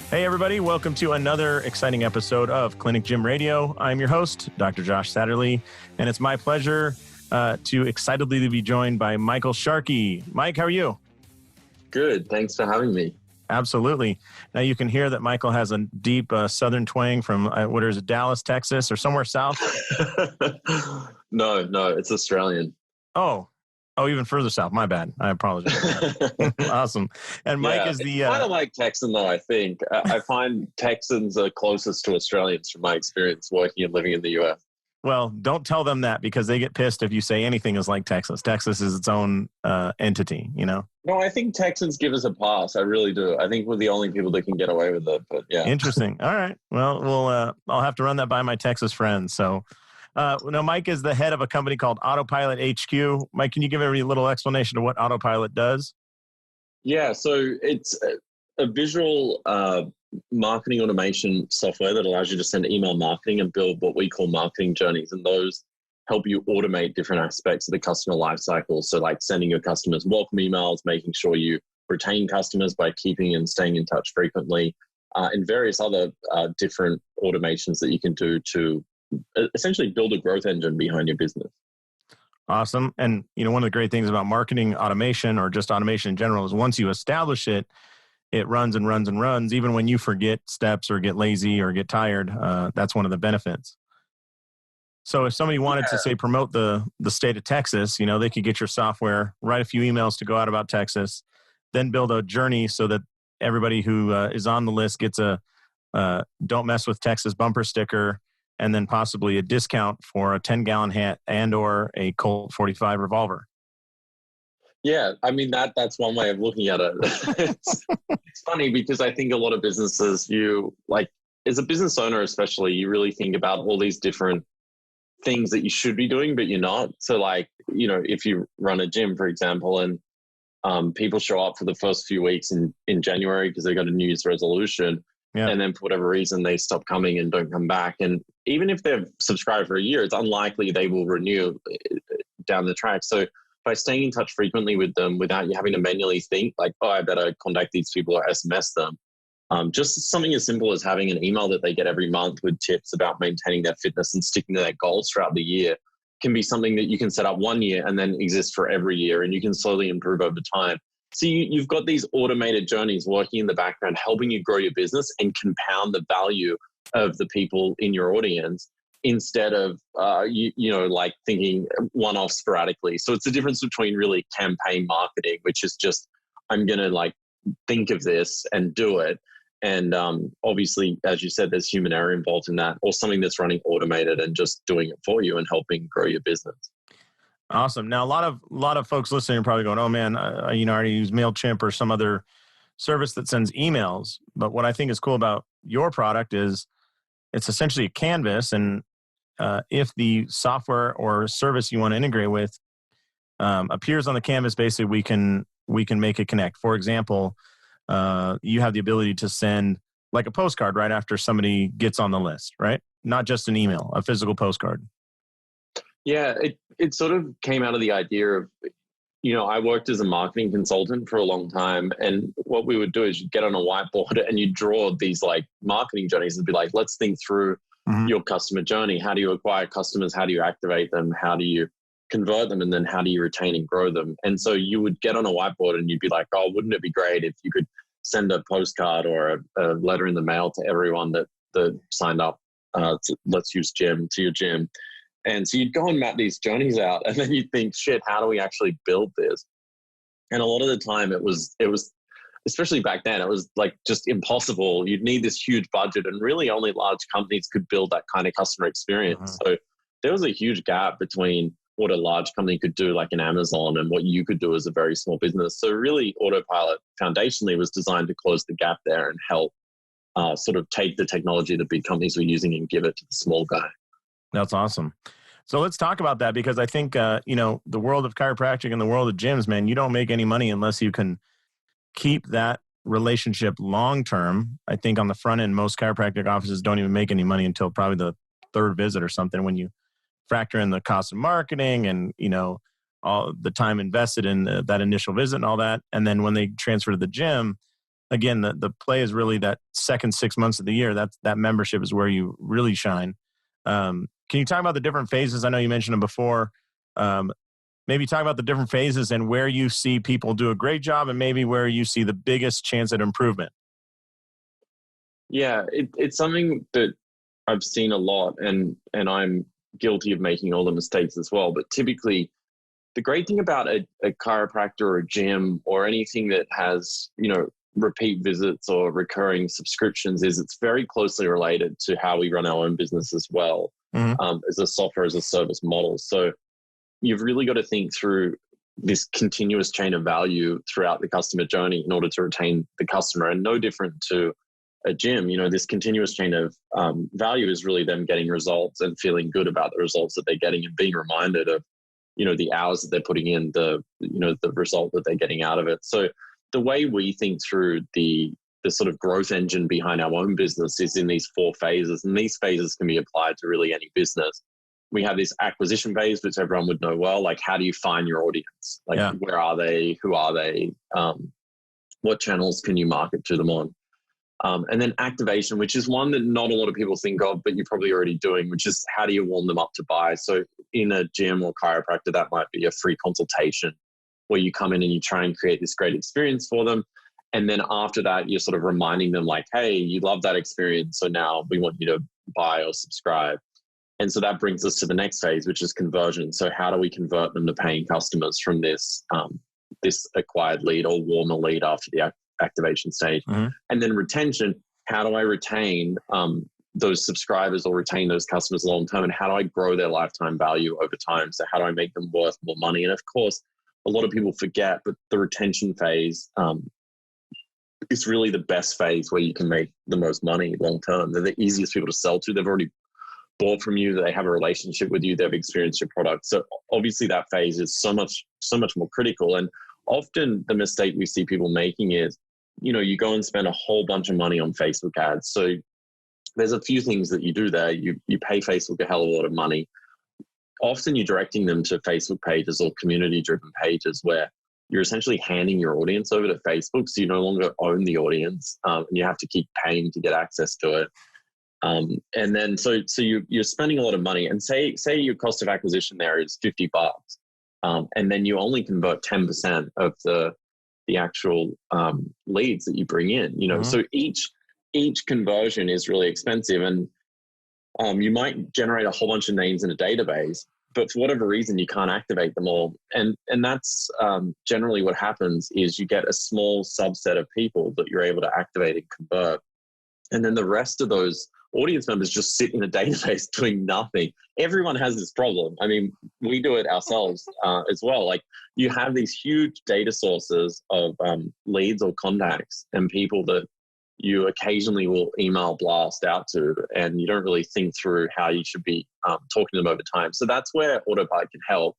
Hey, everybody. Welcome to another exciting episode of Clinic Gym Radio. I'm your host, Dr. Josh Satterley, and it's my pleasure to excitedly be joined by Michael Sharkey. Mike, how are you? Good. Thanks for having me. Absolutely. Now, you can hear that Michael has a deep southern twang from, what is it, Dallas, Texas, or somewhere south? No, it's Australian. Oh, even further south. My bad. I apologize. Awesome. And Mike is the... kind of like Texan, though, I think. I find Texans are closest to Australians from my experience working and living in the US. Well, don't tell them that because they get pissed if you say anything is like Texas. Texas is its own entity, you know? No, I think Texans give us a pass. I really do. I think we're the only people that can get away with it, but yeah. Interesting. All right. Well, I'll have to run that by my Texas friends. So... Mike is the head of a company called Autopilot HQ. Mike, can you give everybody a little explanation of what Autopilot does? Yeah, so it's a visual marketing automation software that allows you to send email marketing and build what we call marketing journeys. And those help you automate different aspects of the customer lifecycle. So like sending your customers welcome emails, making sure you retain customers by keeping and staying in touch frequently, and various other different automations that you can do to essentially build a growth engine behind your business. Awesome. And, one of the great things about marketing automation or just automation in general is once you establish it, it runs and runs and runs. Even when you forget steps or get lazy or get tired, that's one of the benefits. So if somebody wanted to say promote the state of Texas, they could get your software, write a few emails to go out about Texas, then build a journey so that everybody who is on the list gets a Don't Mess with Texas bumper sticker, and then possibly a discount for a 10-gallon hat and or a Colt 45 revolver. Yeah, I mean, that's one way of looking at it. It's funny because I think a lot of businesses, as a business owner especially, you really think about all these different things that you should be doing, but you're not. So if you run a gym, for example, and people show up for the first few weeks in January because they got a New Year's resolution, and then for whatever reason, they stop coming and don't come back. And even if they've subscribed for a year, it's unlikely they will renew down the track. So by staying in touch frequently with them without you having to manually think like, oh, I better contact these people or SMS them, just something as simple as having an email that they get every month with tips about maintaining their fitness and sticking to their goals throughout the year can be something that you can set up 1 year and then exist for every year, and you can slowly improve over time. So you've got these automated journeys working in the background, helping you grow your business and compound the value of the people in your audience instead of, thinking one-off sporadically. So it's the difference between really campaign marketing, which is just, I'm going to think of this and do it. And obviously, as you said, there's human error involved in that, or something that's running automated and just doing it for you and helping grow your business. Awesome. Now, a lot of folks listening are probably going, "Oh man, I already use MailChimp or some other service that sends emails." But what I think is cool about your product is it's essentially a canvas, and if the software or service you want to integrate with appears on the canvas, basically we can make it connect. For example, you have the ability to send like a postcard right after somebody gets on the list, right? Not just an email, a physical postcard. Yeah, it sort of came out of the idea of, I worked as a marketing consultant for a long time. And what we would do is you'd get on a whiteboard and you draw these marketing journeys and be like, let's think through your customer journey. How do you acquire customers? How do you activate them? How do you convert them? And then how do you retain and grow them? And so you would get on a whiteboard and you'd be like, oh, wouldn't it be great if you could send a postcard or a letter in the mail to everyone that signed up to Let's Use Gym, to your gym. And so you'd go and map these journeys out, and then you'd think, shit, how do we actually build this? And a lot of the time it was, especially back then, it was just impossible. You'd need this huge budget, and really only large companies could build that kind of customer experience. So there was a huge gap between what a large company could do, like an Amazon, and what you could do as a very small business. So really Autopilot foundationally was designed to close the gap there and help sort of take the technology that big companies were using and give it to the small guy. That's awesome. So let's talk about that, because I think, the world of chiropractic and the world of gyms, man, you don't make any money unless you can keep that relationship long-term. I think on the front end, most chiropractic offices don't even make any money until probably the third visit or something, when you factor in the cost of marketing and, all the time invested in that initial visit and all that. And then when they transfer to the gym, again, the play is really that second 6 months of the year. That membership is where you really shine. Can you talk about the different phases? I know you mentioned them before. Maybe talk about the different phases and where you see people do a great job and maybe where you see the biggest chance at improvement. Yeah, it's something that I've seen a lot, and I'm guilty of making all the mistakes as well. But typically, the great thing about a chiropractor or a gym or anything that has, repeat visits or recurring subscriptions is it's very closely related to how we run our own business as well, as a software as a service model. So you've really got to think through this continuous chain of value throughout the customer journey in order to retain the customer. And no different to a gym, this continuous chain of value is really them getting results and feeling good about the results that they're getting and being reminded of, the hours that they're putting in, the result that they're getting out of it. So the way we think through the sort of growth engine behind our own business is in these 4 phases. And these phases can be applied to really any business. We have this acquisition phase, which everyone would know well. Like, how do you find your audience? Like, where are they? Who are they? What channels can you market to them on? And then activation, which is one that not a lot of people think of, but you're probably already doing, which is how do you warm them up to buy? So in a gym or chiropractor, that might be a free consultation where you come in and you try and create this great experience for them. And then after that, you're sort of reminding them like, hey, you love that experience, so now we want you to buy or subscribe. And so that brings us to the next phase, which is conversion. So how do we convert them to paying customers from this acquired lead or warmer lead after the activation stage? And then retention, how do I retain those subscribers or retain those customers long term, and how do I grow their lifetime value over time? So how do I make them worth more money? And of course, a lot of people forget, but the retention phase is really the best phase where you can make the most money long term. They're the easiest people to sell to. They've already bought from you, they have a relationship with you, they've experienced your product. So obviously that phase is so much more critical. And often the mistake we see people making is, you go and spend a whole bunch of money on Facebook ads. So there's a few things that you do there. You pay Facebook a hell of a lot of money. Often you're directing them to Facebook pages or community-driven pages where you're essentially handing your audience over to Facebook. So you no longer own the audience, and you have to keep paying to get access to it. And then, so you're spending a lot of money, and say your cost of acquisition there is $50, and then you only convert 10% of the actual leads that you bring in. So each conversion is really expensive, and you might generate a whole bunch of names in a database, but for whatever reason you can't activate them all, and that's generally what happens is you get a small subset of people that you're able to activate and convert, and then the rest of those audience members just sit in a database doing nothing. Everyone has this problem. I mean, we do it ourselves as well. Like, you have these huge data sources of leads or contacts and people that you occasionally will email blast out to, and you don't really think through how you should be talking to them over time. So that's where Autopilot can help,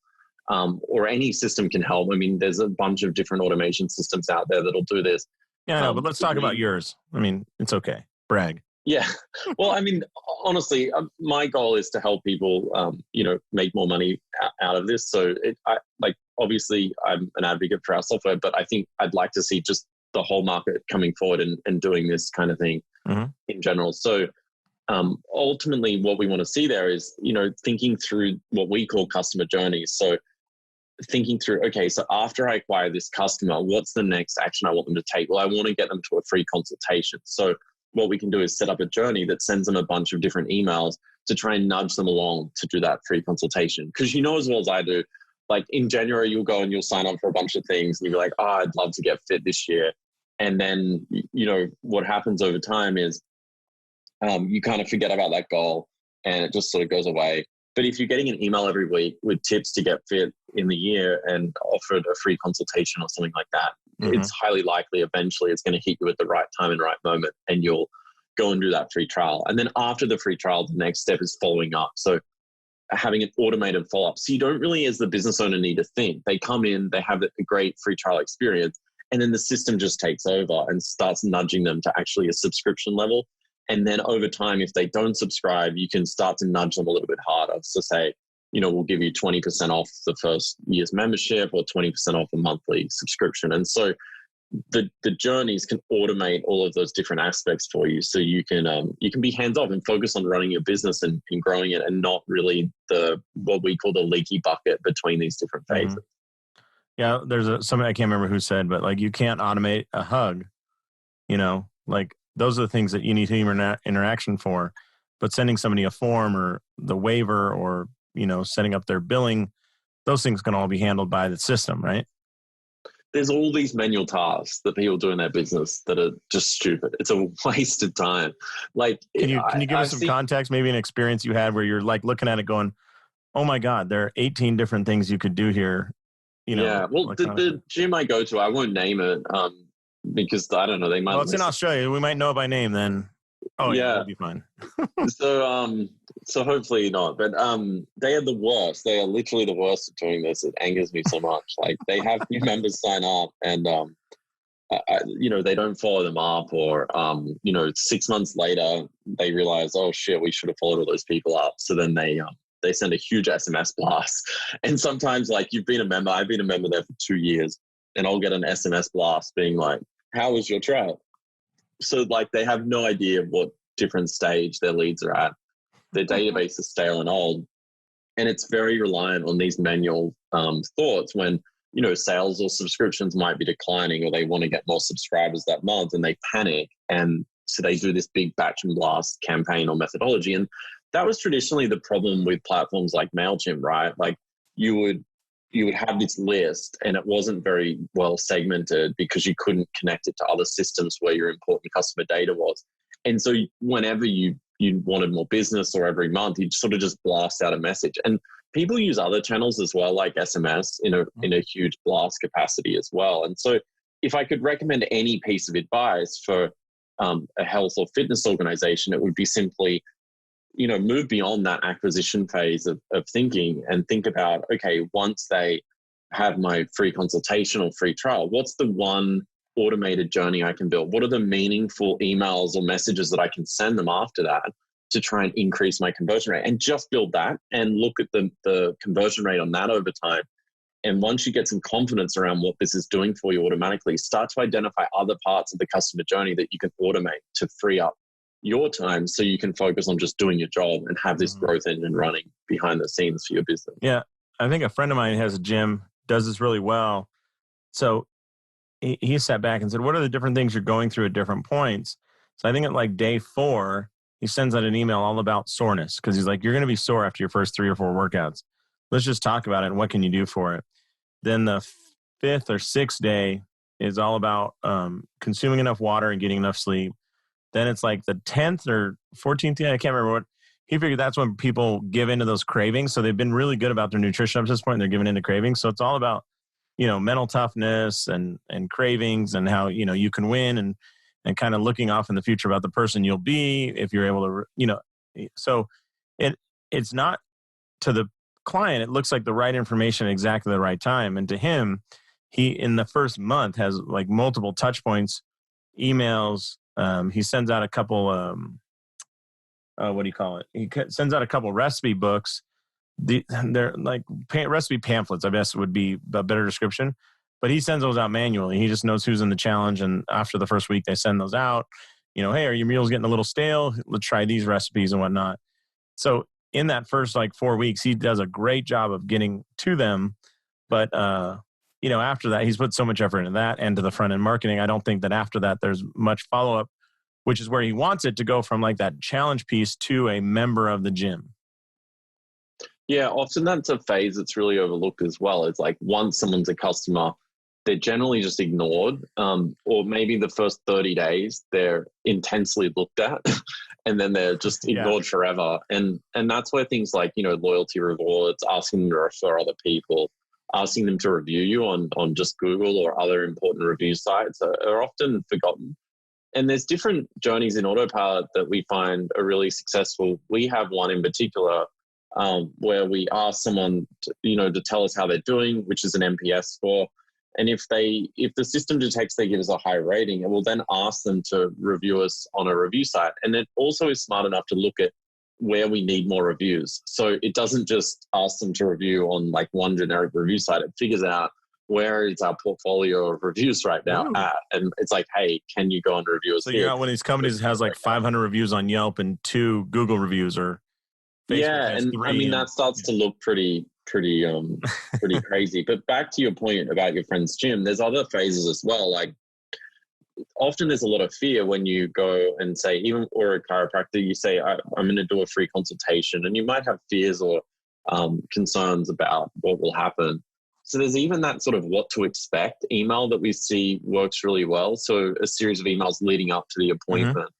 or any system can help. I mean, there's a bunch of different automation systems out there that'll do this. Yeah, I know, but let's talk about yours. I mean, it's okay. Brag. Yeah. Well, I mean, honestly, my goal is to help people, make more money out of this. So obviously I'm an advocate for our software, but I think I'd like to see just the whole market coming forward and doing this kind of thing in general. So ultimately what we want to see there is, thinking through what we call customer journeys. So thinking through, okay, so after I acquire this customer, what's the next action I want them to take? Well, I want to get them to a free consultation. So what we can do is set up a journey that sends them a bunch of different emails to try and nudge them along to do that free consultation. Because you know as well as I do, like in January, you'll go and you'll sign up for a bunch of things and you'll be like, oh, I'd love to get fit this year. And then, what happens over time is you kind of forget about that goal and it just sort of goes away. But if you're getting an email every week with tips to get fit in the year and offered a free consultation or something like that, it's highly likely eventually it's going to hit you at the right time and right moment, and you'll go and do that free trial. And then after the free trial, the next step is following up. So having an automated follow-up. So you don't really, as the business owner, need to think. They come in, they have a great free trial experience, and then the system just takes over and starts nudging them to actually a subscription level. And then over time, if they don't subscribe, you can start to nudge them a little bit harder. So say, we'll give you 20% off the first year's membership or 20% off a monthly subscription. And so the journeys can automate all of those different aspects for you, so you can be hands off and focus on running your business and growing it, and not really the what we call the leaky bucket between these different phases. Mm-hmm. Yeah, there's somebody, I can't remember who said, but like, you can't automate a hug. Like, those are the things that you need human interaction for. But sending somebody a form or the waiver, or setting up their billing, those things can all be handled by the system, right? There's all these manual tasks that people do in their business that are just stupid. It's a waste of time. Like, can you give us some context, maybe an experience you had where you're like looking at it going, oh my God, there are 18 different things you could do here. Yeah. Well, the gym I go to, I won't name it because I don't know. They might. Well, it's in Australia. We might know it by name then. Oh yeah, we'll be fine. So hopefully not. But they are the worst. They are literally the worst at doing this. It angers me so much. Like, they have new members sign up, and they don't follow them up, or 6 months later they realize, oh shit, we should have followed all those people up. So then they send a huge SMS blast. And sometimes, like, you've been a member, I've been a member there for 2 years, and I'll get an SMS blast being like, how was your trial? So, like, they have no idea what different stage their leads are at. Their database is stale and old. And it's very reliant on these manual thoughts when, sales or subscriptions might be declining, or they want to get more subscribers that month, and they panic. And so they do this big batch and blast campaign or methodology. And that was traditionally the problem with platforms like MailChimp, right? Like, you would have this list, and it wasn't very well segmented because you couldn't connect it to other systems where your important customer data was. And so whenever you wanted more business, or every month, you'd sort of just blast out a message. And people use other channels as well, like SMS, in a huge blast capacity as well. And so if I could recommend any piece of advice for a health or fitness organization, it would be simply, move beyond that acquisition phase of thinking, and think about, okay, once they have my free consultation or free trial, what's the one automated journey I can build? What are the meaningful emails or messages that I can send them after that to try and increase my conversion rate? And just build that and look at the conversion rate on that over time. And once you get some confidence around what this is doing for you automatically, start to identify other parts of the customer journey that you can automate to free up your time, so you can focus on just doing your job and have this growth engine running behind the scenes for your business. Yeah. I think a friend of mine has a gym, does this really well. So he sat back and said, what are the different things you're going through at different points? So I think at like day 4, he sends out an email all about soreness, because he's like, you're going to be sore after your first 3 or 4 workouts. Let's just talk about it and what can you do for it. Then the 5th or 6th day is all about consuming enough water and getting enough sleep. Then it's like the 10th or 14th day, I can't remember what. He figured that's when people give into those cravings. So they've been really good about their nutrition up to this point, and they're giving into cravings. So it's all about, mental toughness and cravings, and how, you can win, and kind of looking off in the future about the person you'll be if you're able to, so it's not, to the client, it looks like the right information at exactly the right time. And to him, he, in the first month, has like multiple touch points, emails. He sends out a couple, what do you call it? He sends out a couple recipe books. They're like recipe pamphlets, I guess would be a better description. But he sends those out manually. He just knows who's in the challenge. And after the first week, they send those out. Hey, are your meals getting a little stale? Let's try these recipes and whatnot. So in that first like 4 weeks, he does a great job of getting to them. But, after that, he's put so much effort into that and to the front end marketing. I don't think that after that, there's much follow-up, which is where he wants it to go from like that challenge piece to a member of the gym. Yeah, often that's a phase that's really overlooked as well. It's like, once someone's a customer, they're generally just ignored, or maybe the first 30 days they're intensely looked at and then they're just ignored forever. And that's where things like, loyalty rewards, asking them to refer other people, asking them to review you on just Google or other important review sites are often forgotten. And there's different journeys in Autopilot that we find are really successful. We have one in particular where we ask someone to tell us how they're doing, which is an NPS score. And if the system detects they give us a high rating, it will then ask them to review us on a review site. And it also is smart enough to look at where we need more reviews. So it doesn't just ask them to review on like one generic review site. It figures out where is our portfolio of reviews right now Ooh. at? And it's like, hey, can you go and review us So here? you're not one of these companies that has like 500 reviews on Yelp and 2 Google reviews, or Facebook Yeah, has and I 3. mean And that starts to look pretty crazy. But back to your point about your friend's gym, there's other phases as well. Like often there's a lot of fear when you go and say, even or a chiropractor, you say, I'm going to do a free consultation, and you might have fears or concerns about what will happen. So there's even that sort of what to expect email that we see works really well. So a series of emails leading up to the appointment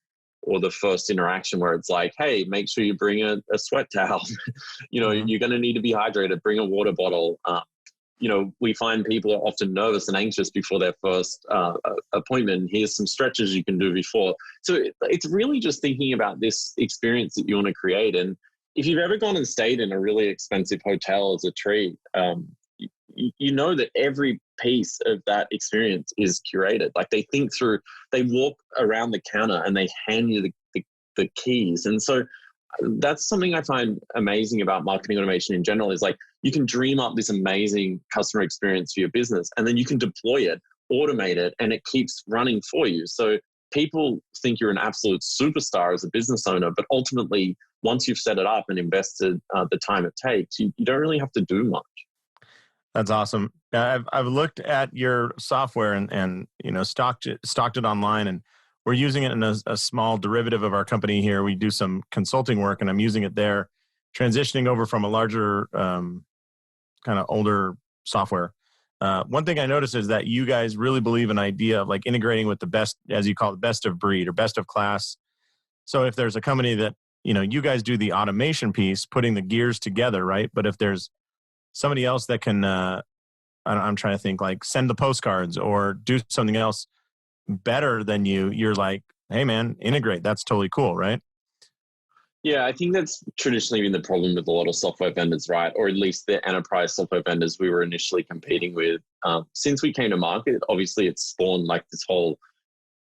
or the first interaction where it's like, hey, make sure you bring a sweat towel. You're going to need to be hydrated. Bring a water bottle. We find people are often nervous and anxious before their first appointment. Here's some stretches you can do before. So it's really just thinking about this experience that you want to create. And if you've ever gone and stayed in a really expensive hotel as a treat, you know that every piece of that experience is curated. Like they think through, they walk around the counter and they hand you the keys. And so that's something I find amazing about marketing automation in general is like you can dream up this amazing customer experience for your business and then you can deploy it, automate it, and it keeps running for you. So people think you're an absolute superstar as a business owner, but ultimately once you've set it up and invested the time it takes, you don't really have to do much. That's awesome. I've looked at your software and stocked it online, and we're using it in a small derivative of our company here. We do some consulting work, and I'm using it there, transitioning over from a larger kind of older software. One thing I noticed is that you guys really believe in idea of like integrating with the best, as you call it, best of breed or best of class. So if there's a company that, you guys do the automation piece, putting the gears together, right? But if there's somebody else that can, I'm trying to think, like send the postcards or do something else better than you're like, hey man, integrate. That's totally cool, right? Yeah, I think that's traditionally been the problem with a lot of software vendors, right? Or at least the enterprise software vendors we were initially competing with. Since we came to market, obviously it's spawned like this whole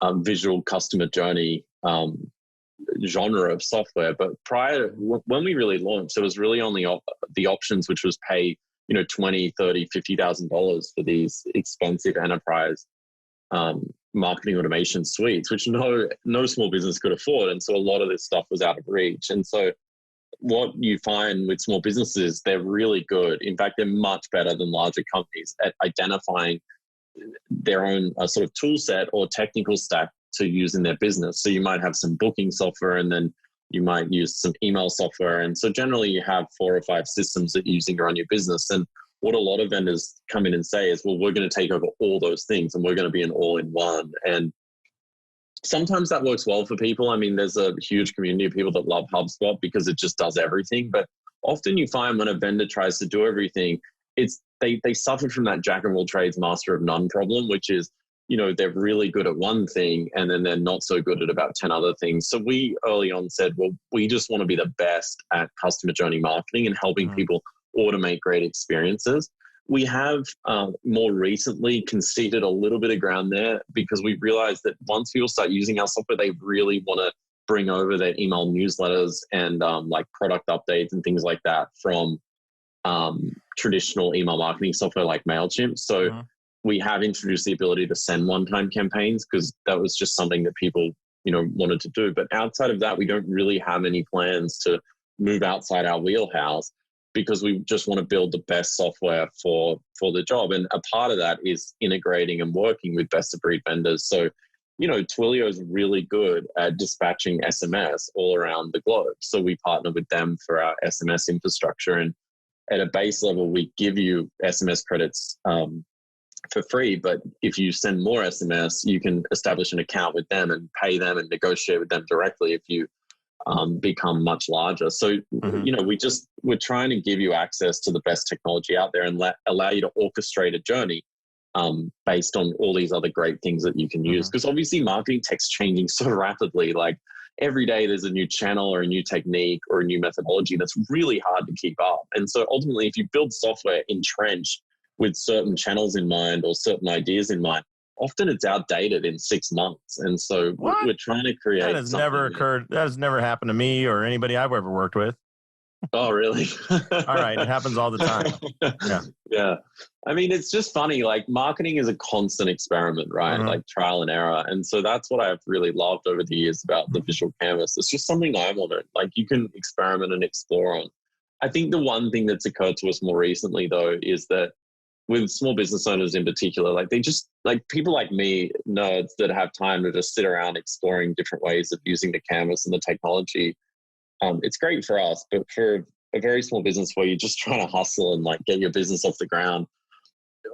visual customer journey genre of software. But prior, when we really launched, there was really only the options, which was pay, $20, $30, $50,000 for these expensive enterprise marketing automation suites, which no small business could afford. And so a lot of this stuff was out of reach. And so what you find with small businesses, they're really good. In fact, they're much better than larger companies at identifying their own sort of tool set or technical stack to use in their business. So you might have some booking software, and then you might use some email software. And so generally you have 4 or 5 systems that you're using to run your business. And what a lot of vendors come in and say is, well, we're going to take over all those things and we're going to be an all-in-one. And sometimes that works well for people. I mean, there's a huge community of people that love HubSpot because it just does everything. But often you find when a vendor tries to do everything, they suffer from that jack of all trades, master of none problem, which is, they're really good at one thing and then they're not so good at about 10 other things. So we early on said, well, we just want to be the best at customer journey marketing and helping people automate great experiences. We have more recently conceded a little bit of ground there because we realized that once people start using our software, they really want to bring over their email newsletters and like product updates and things like that from traditional email marketing software like MailChimp. So we have introduced the ability to send one-time campaigns because that was just something that people, wanted to do. But outside of that, we don't really have any plans to move outside our wheelhouse because we just want to build the best software for the job. And a part of that is integrating and working with best of breed vendors. So, Twilio is really good at dispatching SMS all around the globe. So we partner with them for our SMS infrastructure. And at a base level, we give you SMS credits for free. But if you send more SMS, you can establish an account with them and pay them and negotiate with them directly if you become much larger. So, we're trying to give you access to the best technology out there and allow you to orchestrate a journey based on all these other great things that you can use. Because obviously marketing tech's changing so rapidly. Like every day there's a new channel or a new technique or a new methodology that's really hard to keep up. And so ultimately, if you build software entrenched with certain channels in mind or certain ideas in mind, often it's outdated in 6 months. And so we're trying to create that has never occurred. That has never happened to me or anybody I've ever worked with. Oh, really? All right. It happens all the time. Yeah. Yeah. I mean, it's just funny. Like marketing is a constant experiment, right? Mm-hmm. Like trial and error. And so that's what I've really loved over the years about the visual canvas. It's just something I wanted. Like you can experiment and explore on. I think the one thing that's occurred to us more recently, though, is that with small business owners in particular, like they just like people like me, nerds that have time to just sit around exploring different ways of using the canvas and the technology. It's great for us, but for a very small business where you're just trying to hustle and like get your business off the ground,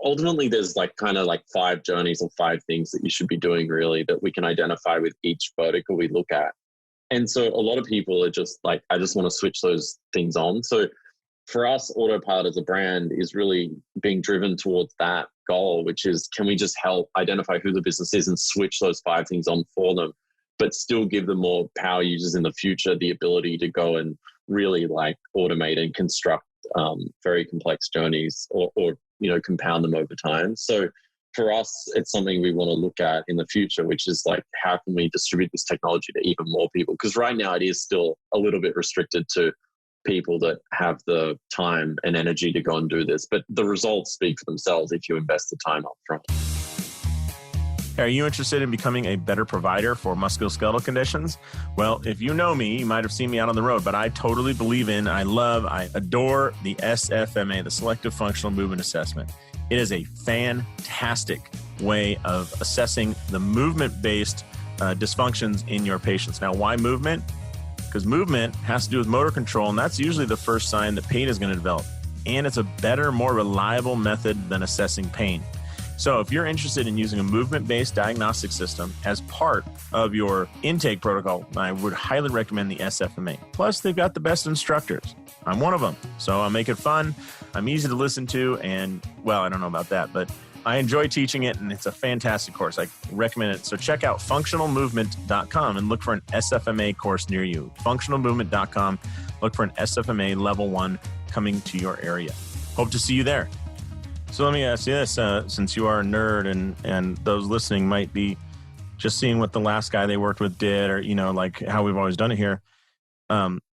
ultimately there's like kind of like 5 journeys or 5 things that you should be doing really that we can identify with each vertical we look at. And so a lot of people are just like, I just want to switch those things on. So for us, Autopilot as a brand is really being driven towards that goal, which is can we just help identify who the business is and switch those 5 things on for them, but still give them more power users in the future the ability to go and really like automate and construct very complex journeys or compound them over time. So for us, it's something we want to look at in the future, which is like, how can we distribute this technology to even more people? Because right now it is still a little bit restricted to people that have the time and energy to go and do this. But the results speak for themselves if you invest the time up front. Are you interested in becoming a better provider for musculoskeletal conditions? Well, if you know me, you might have seen me out on the road, but I totally believe in, I adore the SFMA, the Selective Functional Movement Assessment. It is a fantastic way of assessing the movement-based dysfunctions in your patients. Now, why movement? Because movement has to do with motor control, and that's usually the first sign that pain is going to develop. And it's a better, more reliable method than assessing pain. So if you're interested in using a movement-based diagnostic system as part of your intake protocol, I would highly recommend the SFMA. Plus, they've got the best instructors. I'm one of them. So I make it fun. I'm easy to listen to. And, well, I don't know about that, but I enjoy teaching it, and it's a fantastic course. I recommend it. So check out functionalmovement.com and look for an SFMA course near you. Functionalmovement.com. Look for an SFMA Level 1 coming to your area. Hope to see you there. So let me ask you this, since you are a nerd and those listening might be just seeing what the last guy they worked with did or, like how we've always done it here.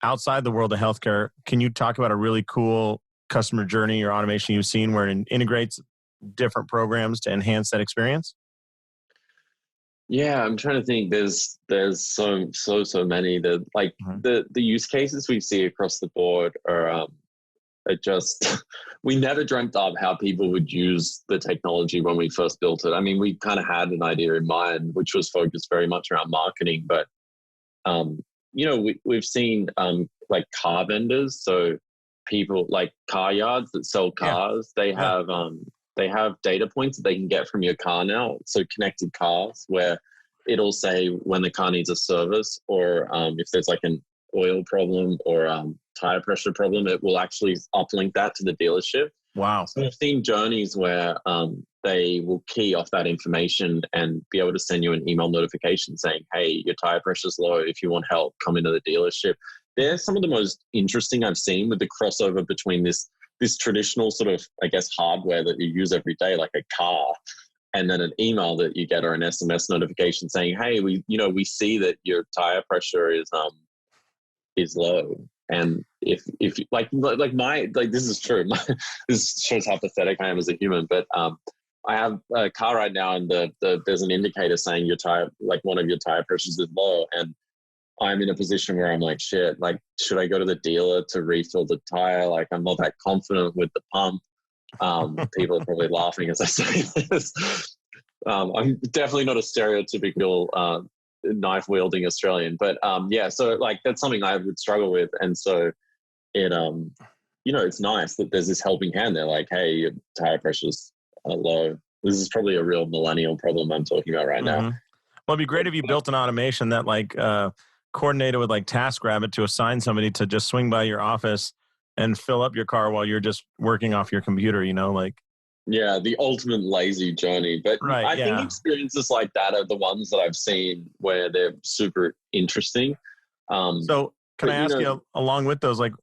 Outside the world of healthcare, can you talk about a really cool customer journey or automation you've seen where it integrates different programs to enhance that experience? Yeah, I'm trying to think. There's so many that like the use cases we see across the board are just we never dreamt of how people would use the technology when we first built it. I mean, we kind of had an idea in mind, which was focused very much around marketing, but we've seen like car vendors, so people like car yards that sell cars. They have data points that they can get from your car now. So connected cars where it'll say when the car needs a service or if there's like an oil problem or tire pressure problem, it will actually uplink that to the dealership. Wow. So I've seen journeys where they will key off that information and be able to send you an email notification saying, hey, your tire pressure's low. If you want help, come into the dealership. They're some of the most interesting I've seen with the crossover between this traditional sort of, I guess, hardware that you use every day, like a car, and then an email that you get or an SMS notification saying, hey, we see that your tire pressure is low. And if like this is true. This shows how pathetic I am as a human, but I have a car right now and there's an indicator saying your tire, like one of your tire pressures is low. And I'm in a position where I'm like, shit, like, should I go to the dealer to refill the tire? Like, I'm not that confident with the pump. People are probably laughing as I say this. I'm definitely not a stereotypical knife wielding Australian, but so like that's something I would struggle with. And so it, it's nice that there's this helping hand there. Like, hey, your tire pressure's low. This is probably a real millennial problem I'm talking about right now. Well, it'd be great if you built an automation that like coordinated with like TaskRabbit to assign somebody to just swing by your office and fill up your car while you're just working off your computer, Yeah, the ultimate lazy journey. But I think experiences like that are the ones that I've seen where they're super interesting. So can I ask you, along with those, like,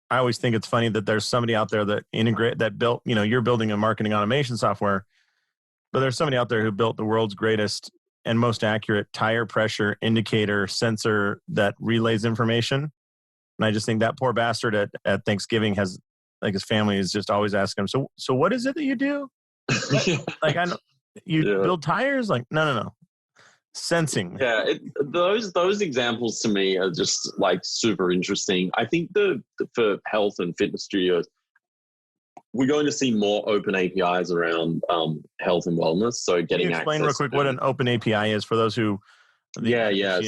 I always think it's funny that there's somebody out there that built, you're building a marketing automation software, but there's somebody out there who built the world's greatest and most accurate tire pressure indicator sensor that relays information. And I just think that poor bastard at Thanksgiving has, like, his family is just always asking him, so what is it that you do? Like, I know you build tires? Like, no. Sensing. Yeah, those examples to me are just like super interesting. I think for health and fitness studios, we're going to see more open APIs around health and wellness. So getting Can you explain access real quick what an open API is for those who? Yeah.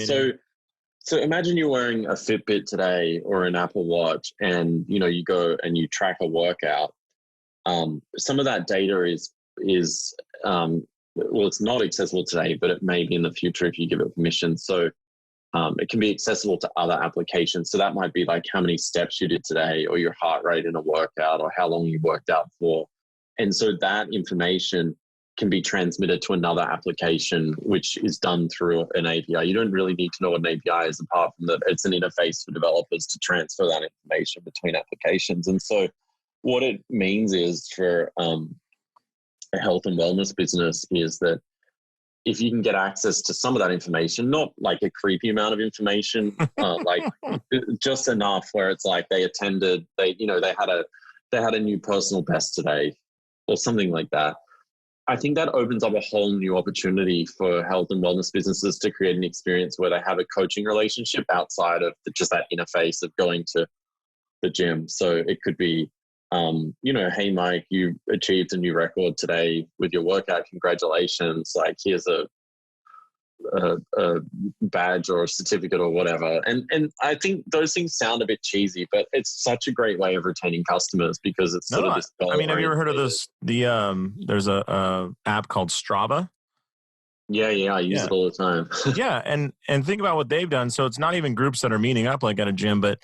So imagine you're wearing a Fitbit today or an Apple Watch, and you go and you track a workout. Some of that data is well, it's not accessible today, but it may be in the future if you give it permission. So it can be accessible to other applications. So that might be like how many steps you did today, or your heart rate in a workout, or how long you worked out for. And so that information can be transmitted to another application, which is done through an API. You don't really need to know what an API is, apart from that it's an interface for developers to transfer that information between applications. And so what it means is for a health and wellness business is that if you can get access to some of that information, not like a creepy amount of information, like just enough where it's like they had a new personal best today or something like that. I think that opens up a whole new opportunity for health and wellness businesses to create an experience where they have a coaching relationship outside of just that interface of going to the gym. So it could be, hey, Mike, you achieved a new record today with your workout. Congratulations. Like, here's a badge or a certificate or whatever. And I think those things sound a bit cheesy, but it's such a great way of retaining customers because it's sort of this. I mean, have you ever heard of this? There's a app called Strava. Yeah, I use it all the time. Yeah, and think about what they've done. So it's not even groups that are meeting up like at a gym, but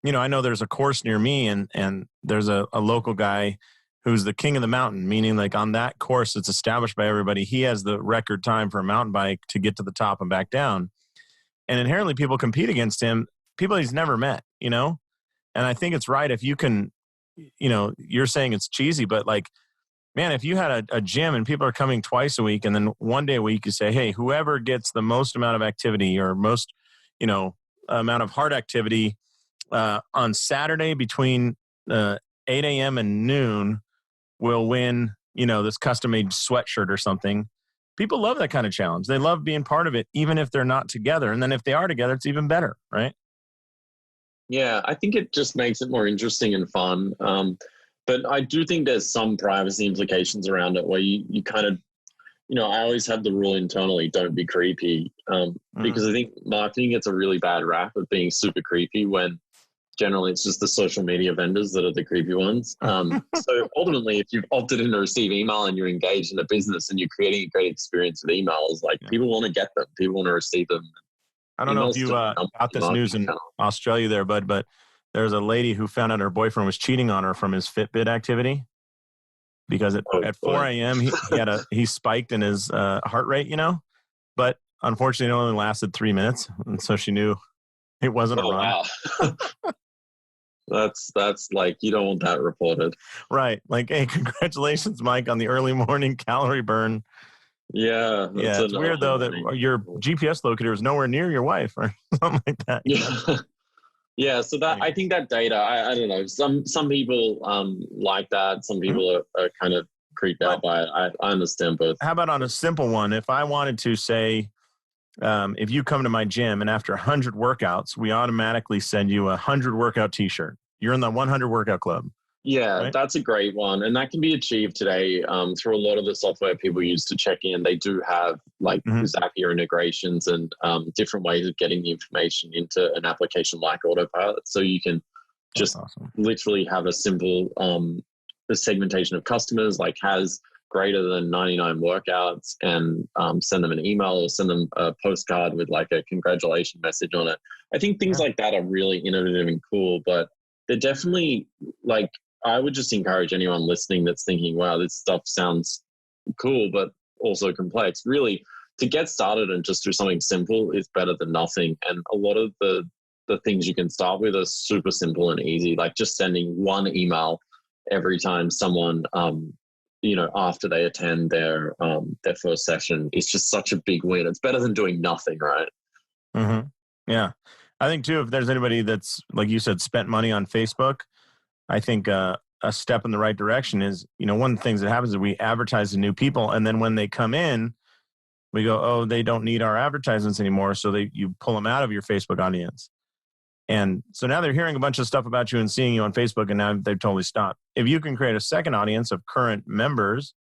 I know there's a course near me, and there's a local guy who's the king of the mountain, meaning like on that course that's established by everybody, he has the record time for a mountain bike to get to the top and back down. And inherently people compete against him, people he's never met, And I think it's right if you can, you're saying it's cheesy, but like, man, if you had a gym and people are coming twice a week, and then one day a week you say, hey, whoever gets the most amount of activity or most, amount of hard activity on Saturday between 8 a.m. and noon will win, this custom-made sweatshirt or something. People love that kind of challenge. They love being part of it, even if they're not together. And then if they are together, it's even better, right? Yeah, I think it just makes it more interesting and fun. But I do think there's some privacy implications around it where you kind of, I always have the rule internally, don't be creepy. Because I think marketing gets a really bad rap of being super creepy when generally it's just the social media vendors that are the creepy ones. So ultimately, if you've opted in to receive email and you're engaged in a business and you're creating a great experience with emails, like people want to get them, people want to receive them. I don't know if you got this news in Australia there, bud, but there's a lady who found out her boyfriend was cheating on her from his Fitbit activity because at 4 a.m. he spiked in his heart rate, but unfortunately it only lasted 3 minutes. And so she knew it wasn't a run. Wow. That's like, you don't want that reported. Right. Like, hey, congratulations, Mike, on the early morning calorie burn. Yeah. It's weird though that your GPS locator is nowhere near your wife or something like that. Yeah. Yeah. So that, I think that data, I don't know. Some people like that. Some people are kind of creeped out by it. I understand both. How about on a simple one? If I wanted to say, if you come to my gym and after 100 workouts, we automatically send you a 100 workout t-shirt. You're in the 100 workout club. Yeah, right? That's a great one. And that can be achieved today through a lot of the software people use to check in. They do have like Zapier integrations and different ways of getting the information into an application like Autopilot. So you can just literally have a simple segmentation of customers, like has greater than 99 workouts, and send them an email or send them a postcard with like a congratulations message on it. I think things like that are really innovative and cool, but they're definitely like, I would just encourage anyone listening that's thinking, wow, this stuff sounds cool, but also complex. Really, to get started and just do something simple is better than nothing. And a lot of the things you can start with are super simple and easy, like just sending one email every time someone, after they attend their first session. It's just such a big win. It's better than doing nothing, right? Mm-hmm. Yeah. I think too, if there's anybody that's, like you said, spent money on Facebook, I think a step in the right direction is, one of the things that happens is we advertise to new people. And then when they come in, we go, oh, they don't need our advertisements anymore. So you pull them out of your Facebook audience. And so now they're hearing a bunch of stuff about you and seeing you on Facebook, and now they've totally stopped. If you can create a second audience of current members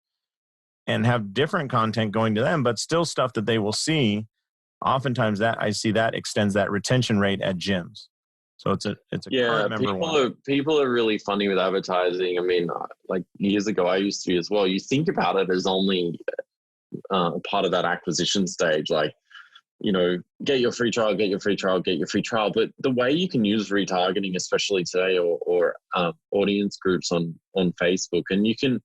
and have different content going to them, but still stuff that they will see, oftentimes that I see that extends that retention rate at gyms. So it's a current member people are really funny with advertising. I mean, like years ago, I used to be as well. You think about it as only part of that acquisition stage, like, get your free trial, get your free trial, get your free trial. But the way you can use retargeting, especially today, or audience groups on Facebook, and you can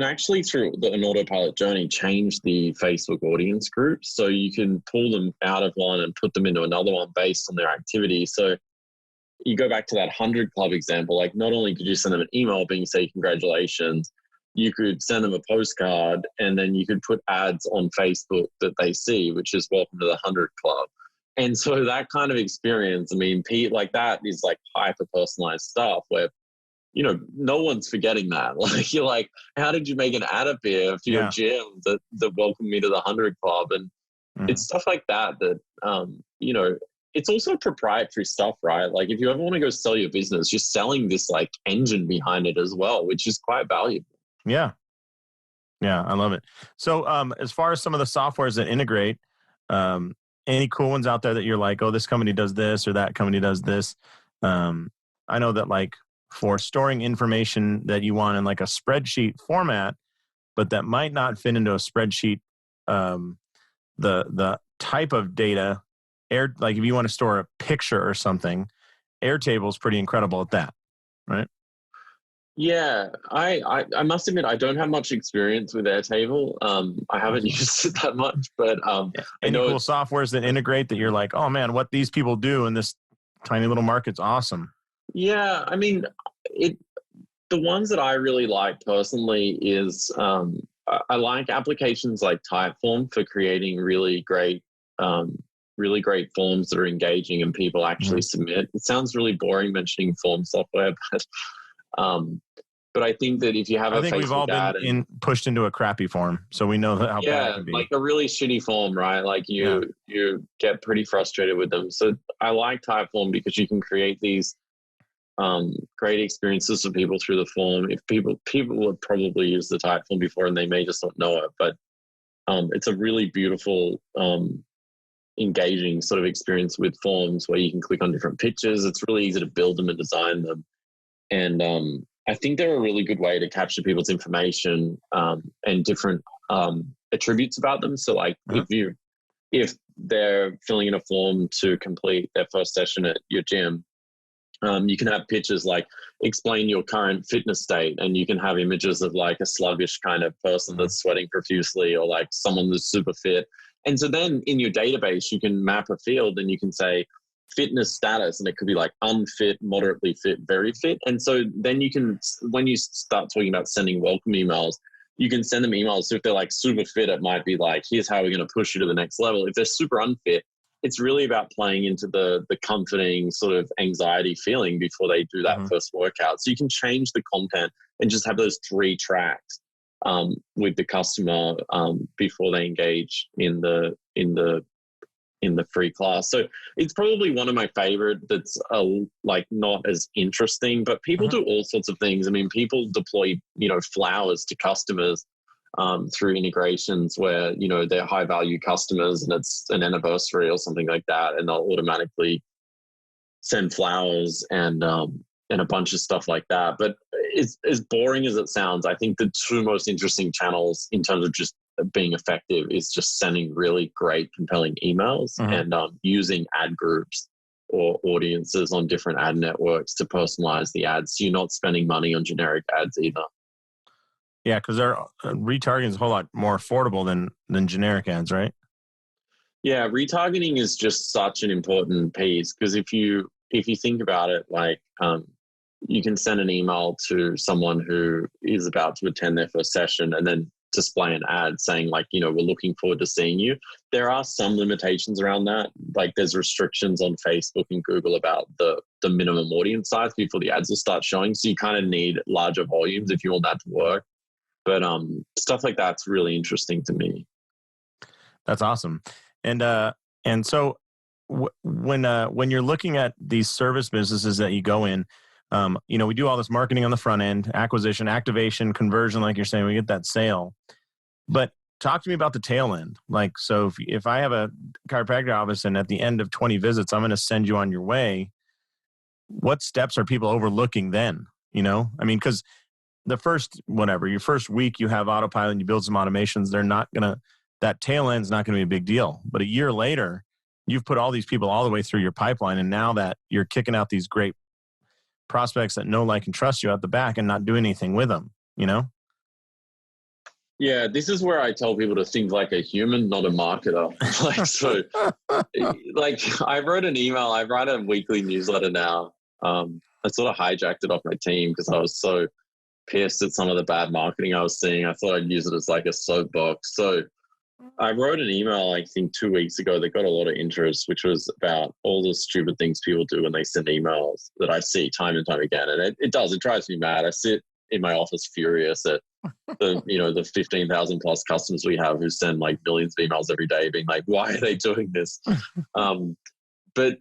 actually, through an autopilot journey, change the Facebook audience groups. So you can pull them out of one and put them into another one based on their activity. So you go back to that 100 Club example, like not only could you send them an email being say, congratulations, you could send them a postcard, and then you could put ads on Facebook that they see, which is welcome to the 100 Club. And so that kind of experience, I mean, like that is like hyper personalized stuff where, no one's forgetting that. Like, you're like, how did you make an ad appear for your gym that welcomed me to the 100 Club? And it's stuff like that, it's also proprietary stuff, right? Like if you ever want to go sell your business, you're selling this like engine behind it as well, which is quite valuable. Yeah. Yeah, I love it. So as far as some of the softwares that integrate, any cool ones out there that you're like, oh, this company does this or that company does this? I know that like for storing information that you want in like a spreadsheet format, but that might not fit into a spreadsheet, the type of data, like if you want to store a picture or something, Airtable is pretty incredible at that, right? Yeah, I must admit I don't have much experience with Airtable. I haven't used it that much, but any cool softwares that integrate that you're like, oh man, what these people do in this tiny little market's awesome. Yeah, I mean, the ones that I really like personally is I like applications like Typeform for creating really great forms that are engaging and people actually submit. It sounds really boring mentioning form software, but I think that if you have we've all been pushed into a crappy form, so we know how bad it can be. Like a really shitty form, right? Like you get pretty frustrated with them. So I like Typeform because you can create these great experiences for people through the form. If people would probably use the Typeform before and they may just not know it, but it's a really beautiful, engaging sort of experience with forms where you can click on different pictures. It's really easy to build them and design them. And I think they're a really good way to capture people's information and different attributes about them. So like if they're filling in a form to complete their first session at your gym, you can have pictures like explain your current fitness state, and you can have images of like a sluggish kind of person that's sweating profusely, or like someone that's super fit. And so then in your database, you can map a field and you can say fitness status, and it could be like unfit, moderately fit, very fit. And so then you can, when you start talking about sending welcome emails, you can send them emails. So if they're like super fit, it might be like, here's how we're going to push you to the next level. If they're super unfit, it's really about playing into the comforting sort of anxiety feeling before they do that first workout. So you can change the content and just have those 3 tracks with the customer before they engage in the free class. So it's probably one of my favorite that's like not as interesting, but people do all sorts of things. I mean, people deploy, flowers to customers through integrations where, they're high value customers and it's an anniversary or something like that. And they'll automatically send flowers and a bunch of stuff like that. But it's as boring as it sounds. I think the 2 most interesting channels in terms of just being effective is just sending really great, compelling emails and using ad groups or audiences on different ad networks to personalize the ads. So you're not spending money on generic ads either. Yeah, because they're retargeting is a whole lot more affordable than generic ads, right? Yeah, retargeting is just such an important piece because if you think about it, like you can send an email to someone who is about to attend their first session, and then display an ad saying like, we're looking forward to seeing you. There are some limitations around that. Like there's restrictions on Facebook and Google about the minimum audience size before the ads will start showing. So you kind of need larger volumes if you want that to work. But stuff like that's really interesting to me. That's awesome. And so when you're looking at these service businesses that you go in, we do all this marketing on the front end, acquisition, activation, conversion, like you're saying, we get that sale. But talk to me about the tail end. Like, so if I have a chiropractic office and at the end of 20 visits, I'm going to send you on your way, what steps are people overlooking then? I mean, because your first week you have autopilot and you build some automations, that tail end's not going to be a big deal. But a year later, you've put all these people all the way through your pipeline. And now that you're kicking out these great prospects that know, like, and trust you out the back and not do anything with them, Yeah, this is where I tell people to think like a human, not a marketer. I wrote an email. I write a weekly newsletter now. I sort of hijacked it off my team because I was so pissed at some of the bad marketing I was seeing. I thought I'd use it as like a soapbox. So I wrote an email, I think 2 weeks ago that got a lot of interest, which was about all the stupid things people do when they send emails that I see time and time again. And it drives me mad. I sit in my office furious at the 15,000 plus customers we have who send like millions of emails every day being like, why are they doing this? But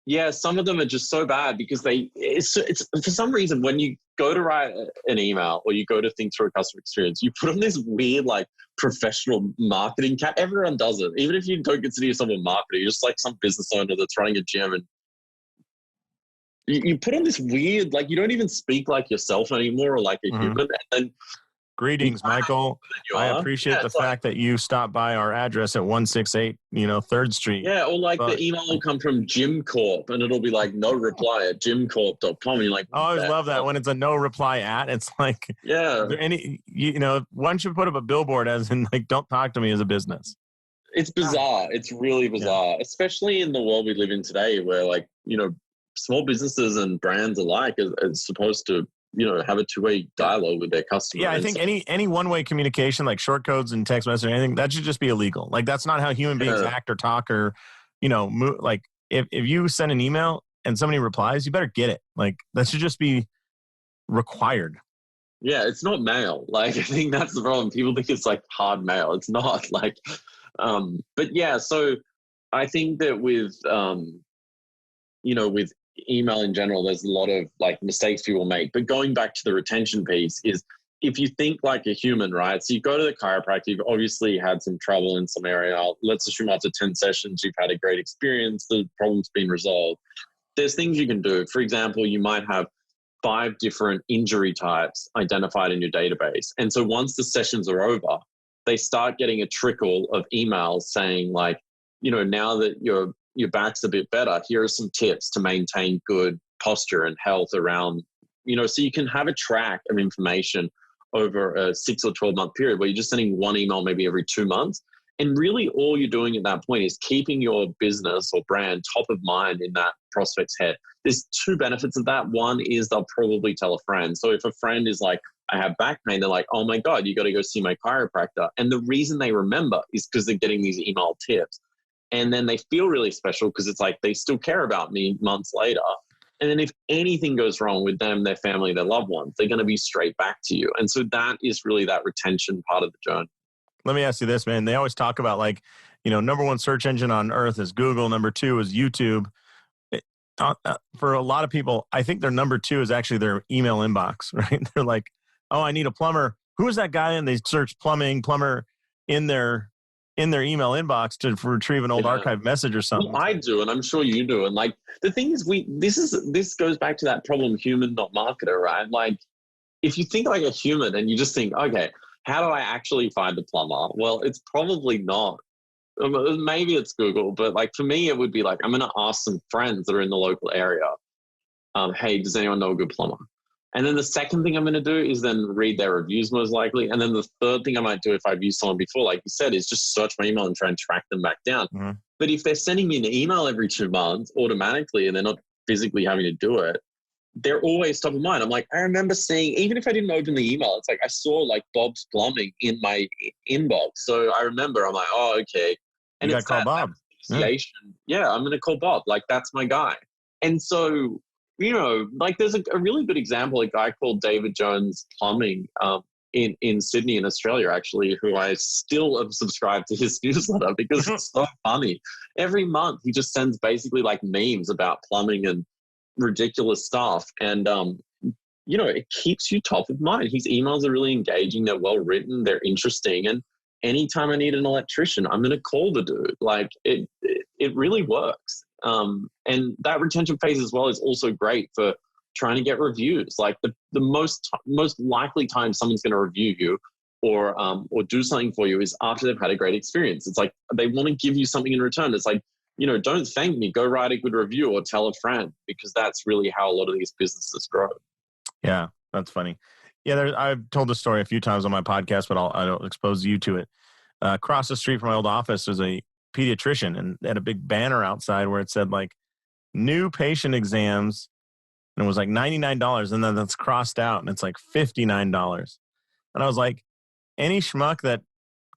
yeah, some of them are just so bad because it's for some reason when you go to write an email or you go to think through a customer experience, you put on this weird like professional marketing cap. Everyone does it. Even if you don't consider yourself a marketer, you're just like some business owner that's running a gym, and you put on this weird, like you don't even speak like yourself anymore or like a human. And then greetings, Michael. I appreciate the fact that you stopped by our address at 168, 3rd Street. Yeah, or like the email will come from Jim Corp and it'll be like no reply at jimcorp.com. And you're like, I always love that when it's a no reply at. It's like, yeah, one should put up a billboard as in like, don't talk to me as a business. It's bizarre. It's really bizarre, especially in the world we live in today where like, small businesses and brands alike are supposed to have a two-way dialogue with their customers. Yeah, I think any one-way communication like short codes and text message or anything, that should just be illegal. Like that's not how human beings act or talk or, like if you send an email and somebody replies, you better get it. Like that should just be required. Yeah, it's not mail. Like I think that's the problem. People think it's like hard mail. It's not like, but yeah, so I think that with, with email in general, there's a lot of like mistakes people make. But going back to the retention piece is if you think like a human, right? So you go to the chiropractor, you've obviously had some trouble in some area. Let's assume after 10 sessions, you've had a great experience. The problem's been resolved. There's things you can do. For example, you might have 5 different injury types identified in your database. And so once the sessions are over, they start getting a trickle of emails saying like, now that your back's a bit better, here are some tips to maintain good posture and health around, so you can have a track of information over a 6 or 12 month period where you're just sending one email maybe every 2 months. And really all you're doing at that point is keeping your business or brand top of mind in that prospect's head. There's 2 benefits of that. One is they'll probably tell a friend. So if a friend is like, I have back pain, they're like, oh my God, you got to go see my chiropractor. And the reason they remember is because they're getting these email tips. And then they feel really special because it's like they still care about me months later. And then if anything goes wrong with them, their family, their loved ones, they're going to be straight back to you. And so that is really that retention part of the journey. Let me ask you this, man. They always talk about like, number 1 search engine on earth is Google. Number 2 is YouTube. For a lot of people, I think their number 2 is actually their email inbox, right? They're like, oh, I need a plumber. Who is that guy? And they search plumber in their email inbox to retrieve an old archive message or something. Well, I do, and I'm sure you do. And like the thing is, this goes back to that problem, human, not marketer, right? Like if you think like a human and you just think, okay, how do I actually find a plumber? Well, it's probably not. Maybe it's Google, but like for me, it would be like, I'm going to ask some friends that are in the local area. Hey, does anyone know a good plumber? And then the second thing I'm going to do is then read their reviews most likely. And then the third thing I might do if I've used someone before, like you said, is just search my email and try and track them back down. Mm-hmm. But if they're sending me an email every 2 months automatically and they're not physically having to do it, they're always top of mind. I'm like, I remember seeing, even if I didn't open the email, it's like I saw like Bob's Plumbing in my inbox. So I remember, I'm like, oh, okay. And You got it's to call Bob. association. Yeah, I'm going to call Bob. Like, that's my guy. And so, you know, like there's a really good example, a guy called David Jones Plumbing in Sydney in Australia, actually, who I still have subscribed to his newsletter because it's so funny. Every month he just sends basically like memes about plumbing and ridiculous stuff. And, you know, it keeps you top of mind. His emails are really engaging. They're well written. They're interesting. And anytime I need an electrician, I'm going to call the dude. Like it really works. And that retention phase as well is also great for trying to get reviews. Like the most likely time someone's going to review you or do something for you is after they've had a great experience. It's like they want to give you something in return. It's like, you know, don't thank me, go write a good review or tell a friend, because that's really how a lot of these businesses grow. Yeah, that's funny. Yeah, I've told this story a few times on my podcast, but I'll expose you to it. Across the street from my old office was a pediatrician, and they had a big banner outside where it said like new patient exams, and it was like $99, and then that's crossed out and it's like $59. And I was like, any schmuck that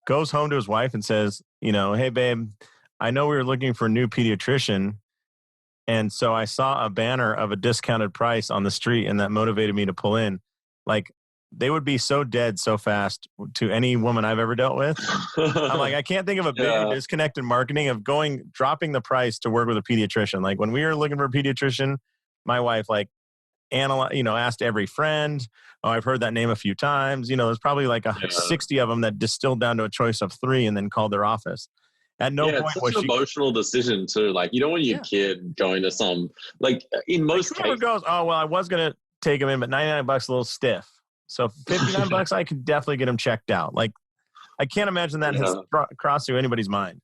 goes home to his wife and says, you know, hey babe, I know we were looking for a new pediatrician, and so I saw a banner of a discounted price on the street, and that motivated me to pull in. Like, they would be so dead so fast to any woman I've ever dealt with. I'm like, I can't think of a bigger disconnect in marketing of dropping the price to work with a pediatrician. Like when we were looking for a pediatrician, my wife asked every friend. Oh, I've heard that name a few times. You know, there's probably like 60 of them that distilled down to a choice of 3 and then called their office. At no point it's was such an she emotional decision too. Like you don't want your kid going to some, like in most cases goes, oh well, I was gonna take him in, but $99 a little stiff. So $59 I could definitely get him checked out. Like I can't imagine that has crossed through anybody's mind.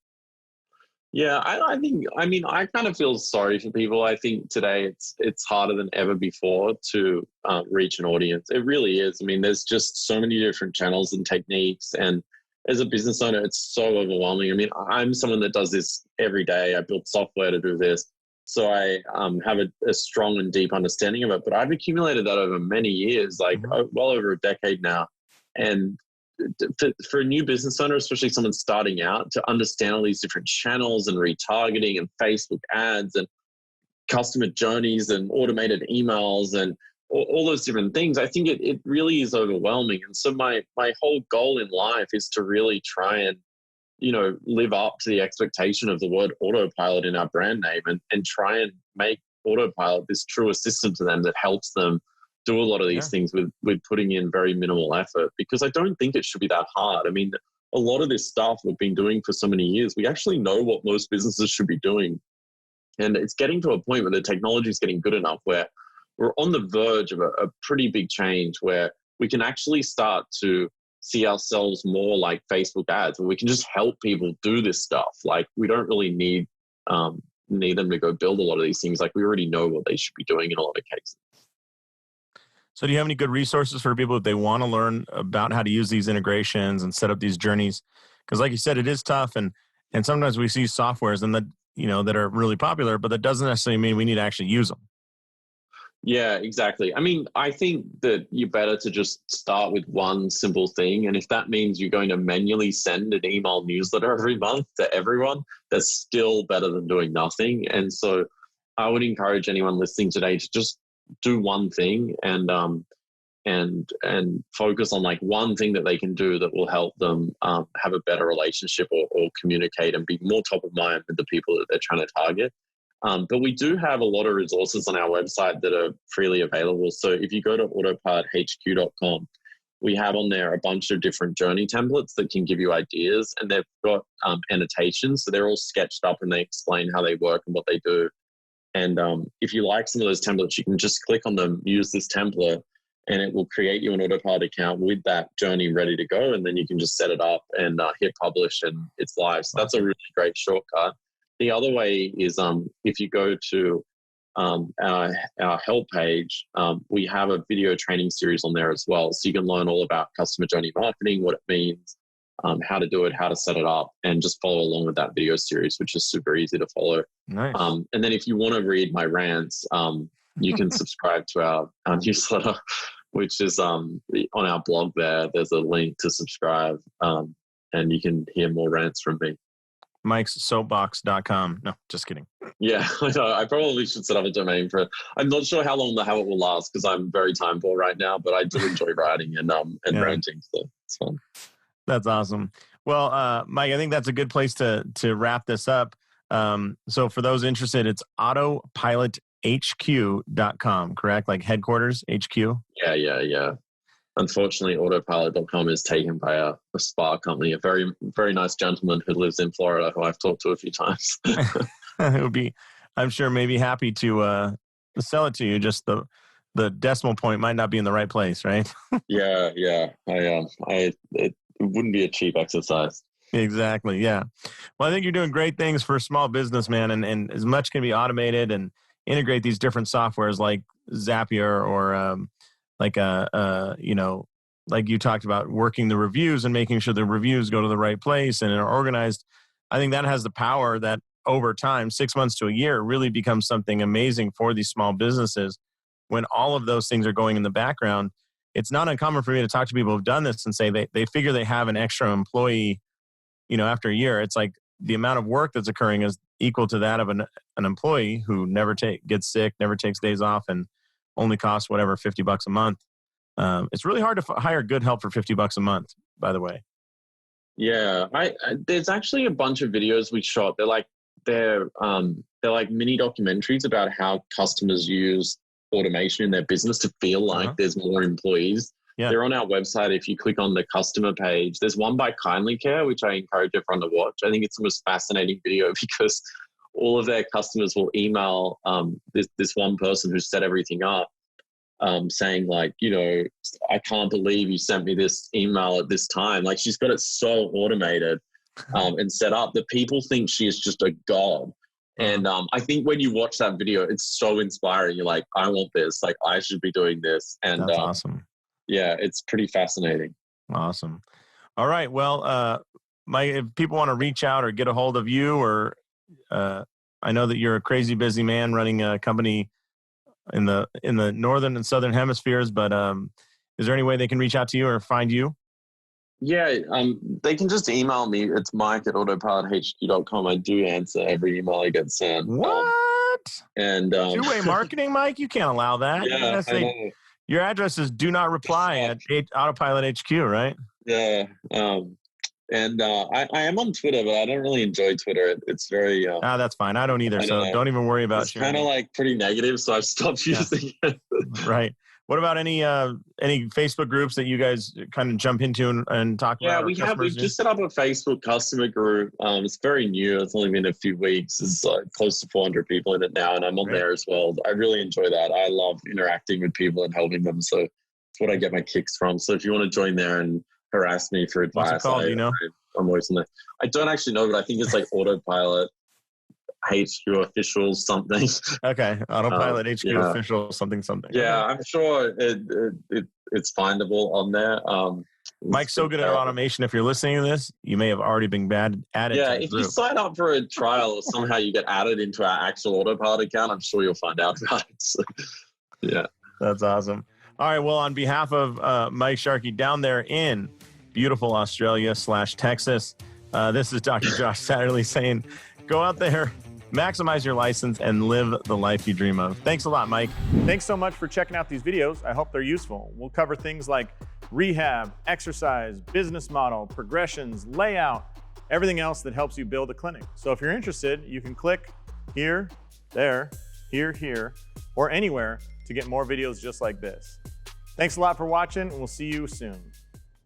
Yeah, I kind of feel sorry for people. I think today it's harder than ever before to reach an audience. It really is. I mean, there's just so many different channels and techniques, and as a business owner, it's so overwhelming. I mean, I'm someone that does this every day. I build software to do this, so I have a strong and deep understanding of it. But I've accumulated that over many years, like well over a decade now, and for a new business owner, especially someone starting out, to understand all these different channels and retargeting and Facebook ads and customer journeys and automated emails and all those different things, I think it really is overwhelming. And so my whole goal in life is to really try and, you know, live up to the expectation of the word autopilot in our brand name and try and make autopilot this true assistant to them that helps them do a lot of these things with putting in very minimal effort, because I don't think it should be that hard. I mean, a lot of this stuff we've been doing for so many years, we actually know what most businesses should be doing. And it's getting to a point where the technology is getting good enough where we're on the verge of a pretty big change where we can actually start to see ourselves more like Facebook ads, where we can just help people do this stuff. Like we don't really need them to go build a lot of these things. Like we already know what they should be doing in a lot of cases. So do you have any good resources for people if they want to learn about how to use these integrations and set up these journeys? Because like you said, it is tough. And sometimes we see softwares and that are really popular, but that doesn't necessarily mean we need to actually use them. Yeah, exactly. I mean, I think that you're better to just start with one simple thing. And if that means you're going to manually send an email newsletter every month to everyone, that's still better than doing nothing. And so I would encourage anyone listening today to just do one thing and focus on like one thing that they can do that will help them have a better relationship or communicate and be more top of mind with the people that they're trying to target. But we do have a lot of resources on our website that are freely available. So if you go to autopilothq.com, we have on there a bunch of different journey templates that can give you ideas, and they've got annotations. So they're all sketched up and they explain how they work and what they do. And if you like some of those templates, you can just click on them, use this template, and it will create you an Autopilot account with that journey ready to go. And then you can just set it up and hit publish and it's live. So that's a really great shortcut. The other way is if you go to our help page, we have a video training series on there as well. So you can learn all about customer journey marketing, what it means, how to do it, how to set it up, and just follow along with that video series, which is super easy to follow. Nice. And then if you want to read my rants, you can subscribe to our newsletter, which is on our blog there. There's a link to subscribe, and you can hear more rants from me. Mike'sSoapbox.com. No, just kidding. Yeah, I probably should set up a domain for it. I'm not sure how long it will last because I'm very time poor right now, but I do enjoy writing and ranting, so it's fun. That's awesome. Well, Mike, I think that's a good place to wrap this up. So for those interested, it's autopilothq.com, correct? Like headquarters, HQ? Yeah. Unfortunately, autopilot.com is taken by a spa company, a very, very nice gentleman who lives in Florida who I've talked to a few times. It would be, I'm sure, maybe happy to sell it to you. Just the decimal point might not be in the right place, right? Yeah. It wouldn't be a cheap exercise. Exactly. Yeah. Well, I think you're doing great things for small business, man. And as much can be automated and integrate these different softwares like Zapier or like you talked about, working the reviews and making sure the reviews go to the right place and are organized. I think that has the power that over time, 6 months to a year, really becomes something amazing for these small businesses. When all of those things are going in the background, it's not uncommon for me to talk to people who've done this and say they figure they have an extra employee, after a year. It's like the amount of work that's occurring is equal to that of an employee who never gets sick, never takes days off, and only costs whatever, $50 a month. It's really hard to hire good help for $50 a month, by the way. Yeah, there's actually a bunch of videos we shot. They're like mini documentaries about how customers use automation in their business to feel like there's more employees. Yeah. They're on our website. If you click on the customer page, there's one by Kindly Care, which I encourage everyone to watch. I think it's the most fascinating video because all of their customers will email this one person who set everything up, saying like, I can't believe you sent me this email at this time. Like, she's got it so automated and set up that people think she is just a god. And I think when you watch that video, it's so inspiring. You're like, I want this. Like, I should be doing this. And that's awesome. Yeah, it's pretty fascinating. Awesome. All right. Well, Mike, if people want to reach out or get a hold of you, or I know that you're a crazy busy man running a company in the northern and southern hemispheres, but is there any way they can reach out to you or find you? Yeah, they can just email me. It's mike@autopilothq.com. I do answer every email I get sent. What? And two-way marketing, Mike? You can't allow that. Yeah, I know. Your address is do not reply at Autopilot HQ, right? Yeah. And I am on Twitter, but I don't really enjoy Twitter. It's very... that's fine. I don't either, so don't even worry about it. It's kind of like pretty negative, so I've stopped using it. Right. What about any Facebook groups that you guys kind of jump into and talk about? Yeah, we've just set up a Facebook customer group. It's very new. It's only been a few weeks. It's close to 400 people in it now, and I'm on there as well. I really enjoy that. I love interacting with people and helping them, so it's what I get my kicks from. So if you want to join there and harass me for advice, what's it called, I'm always in there. I don't actually know, but I think it's like Autopilot HQ official something. Okay, Autopilot HQ official something. Yeah, I'm sure it's findable on there. Mike's so good at automation. If you're listening to this, you may have already been added. Yeah, if you sign up for a trial or somehow you get added into our actual Autopilot account, I'm sure you'll find out about it. So, yeah, that's awesome. All right, well, on behalf of Mike Sharkey down there in beautiful Australia / Texas, this is Dr. Josh Satterley saying, go out there, maximize your license, and live the life you dream of. Thanks a lot, Mike. Thanks so much for checking out these videos. I hope they're useful. We'll cover things like rehab, exercise, business model, progressions, layout, everything else that helps you build a clinic. So if you're interested, you can click here, there, here, or anywhere to get more videos just like this. Thanks a lot for watching, and we'll see you soon.